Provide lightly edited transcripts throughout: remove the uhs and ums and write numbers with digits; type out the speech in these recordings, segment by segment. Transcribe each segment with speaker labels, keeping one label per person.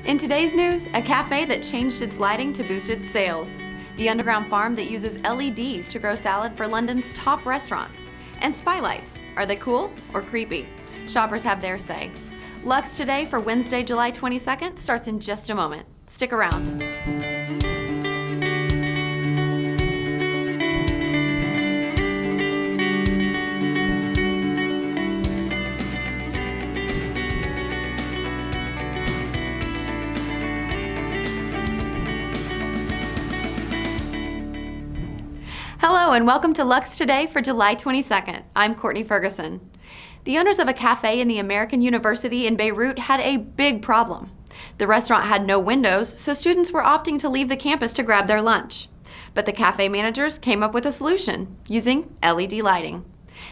Speaker 1: In today's news, a cafe that changed its lighting to boost its sales, the underground farm that uses LEDs to grow salad for London's top restaurants, and spylights. Are they cool or creepy? Shoppers have their say. Lux Today for Wednesday, July 22nd starts in just a moment. Stick around. Hello and welcome to Lux Today for July 22nd. I'm Courtney Ferguson. The owners of a cafe in the American University in Beirut had a big problem. The restaurant had no windows, so students were opting to leave the campus to grab their lunch. But the cafe managers came up with a solution, using LED lighting.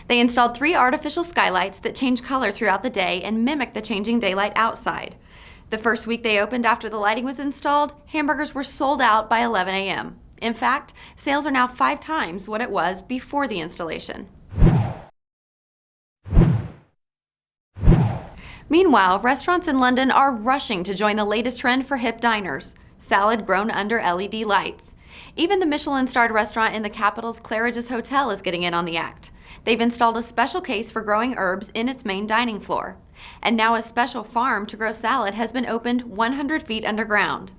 Speaker 1: They installed 3 artificial skylights that change color throughout the day and mimic the changing daylight outside. The first week they opened after the lighting was installed, hamburgers were sold out by 11 a.m. In fact, sales are now 5 times what it was before the installation. Meanwhile, restaurants in London are rushing to join the latest trend for hip diners, salad grown under LED lights. Even the Michelin-starred restaurant in the capital's Claridge's Hotel is getting in on the act. They've installed a special case for growing herbs in its main dining floor. And now a special farm to grow salad has been opened 100 feet underground.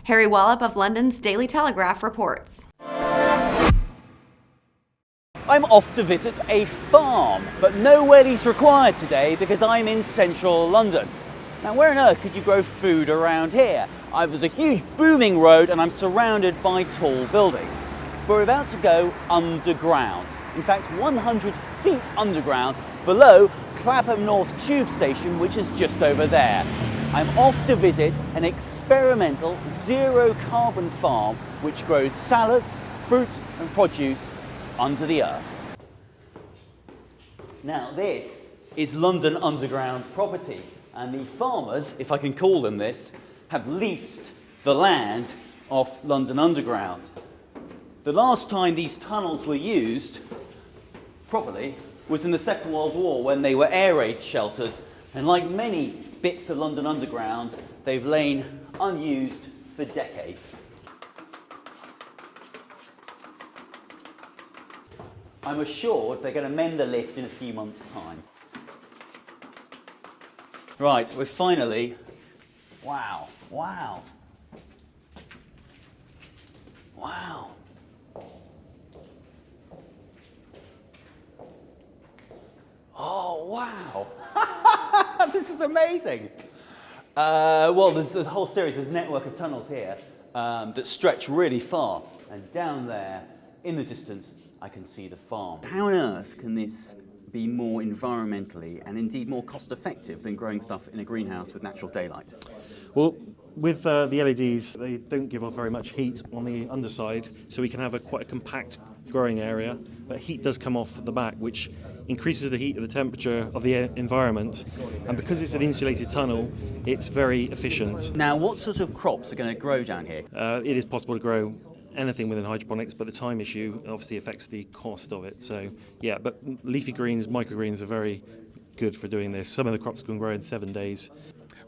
Speaker 1: Harry Wallop of London's Daily Telegraph reports.
Speaker 2: I'm off to visit a farm, but no wellies required today because I'm in central London. Now, where on earth could you grow food around here? There's a huge booming road and I'm surrounded by tall buildings. We're about to go underground. In fact, 100 feet underground below Clapham North Tube Station, which is just over there. I'm off to visit an experimental zero-carbon farm which grows salads, fruit and produce under the earth. Now this is London Underground property, and the farmers, if I can call them this, have leased the land off London Underground. The last time these tunnels were used properly was in the Second World War when they were air raid shelters, and like many bits of London Underground, they've lain unused for decades. I'm assured they're going to mend the lift in a few months' time. Right, we're finally... Wow. Oh, wow. This is amazing. Well, there's a whole series, there's a network of tunnels here that stretch really far. And down there, in the distance, I can see the farm. How on earth can this be more environmentally and indeed more cost effective than growing stuff in a greenhouse with natural daylight?
Speaker 3: Well, with the LEDs, they don't give off very much heat on the underside, so we can have quite a compact growing area, but heat does come off the back, which increases the heat of the temperature of the environment, and because it's an insulated tunnel, it's very efficient.
Speaker 2: Now, what sort of crops are going to grow down here?
Speaker 3: It is possible to grow anything within hydroponics, but the time issue obviously affects the cost of it. So, yeah, but leafy greens, microgreens are very good for doing this. Some of the crops can grow in 7 days.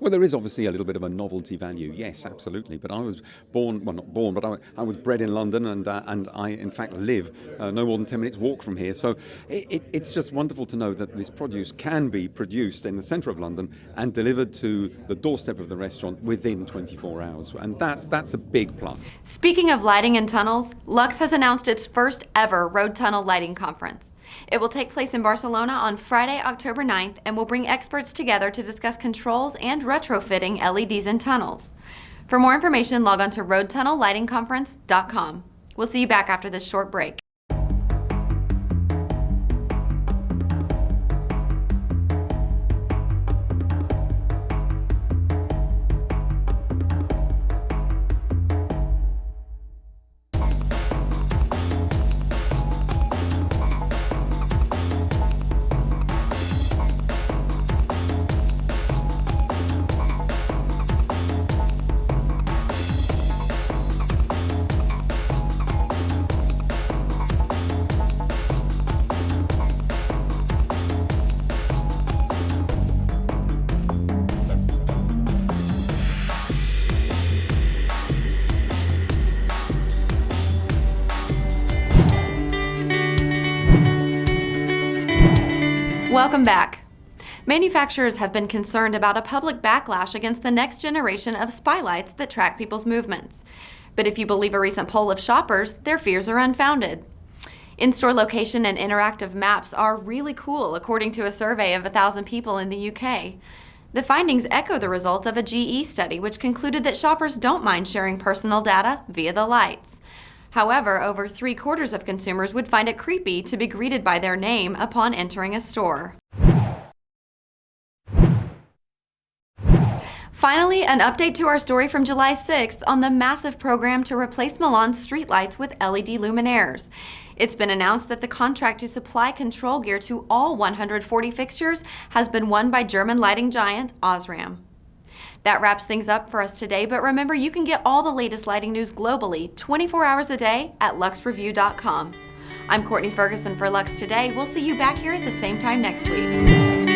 Speaker 4: Well, there is obviously a little bit of a novelty value, yes, absolutely. But I was born, well, not born, but I was bred in London, and I, in fact, live no more than 10 minutes walk from here. So it's just wonderful to know that this produce can be produced in the centre of London and delivered to the doorstep of the restaurant within 24 hours. And that's a big plus.
Speaker 1: Speaking of lighting and tunnels, Lux has announced its first ever road tunnel lighting conference. It will take place in Barcelona on Friday, October 9th, and will bring experts together to discuss controls and retrofitting LEDs in tunnels. For more information, log on to roadtunnellightingconference.com. We'll see you back after this short break. Welcome back. Manufacturers have been concerned about a public backlash against the next generation of spylights that track people's movements. But if you believe a recent poll of shoppers, their fears are unfounded. In-store location and interactive maps are really cool, according to a survey of 1,000 people in the UK. The findings echo the results of a GE study, which concluded that shoppers don't mind sharing personal data via the lights. However, over 3/4 of consumers would find it creepy to be greeted by their name upon entering a store. Finally, an update to our story from July 6th on the massive program to replace Milan's streetlights with LED luminaires. It's been announced that the contract to supply control gear to all 140 fixtures has been won by German lighting giant Osram. That wraps things up for us today, but remember you can get all the latest lighting news globally 24 hours a day at luxreview.com. I'm Courtney Ferguson for Lux Today. We'll see you back here at the same time next week.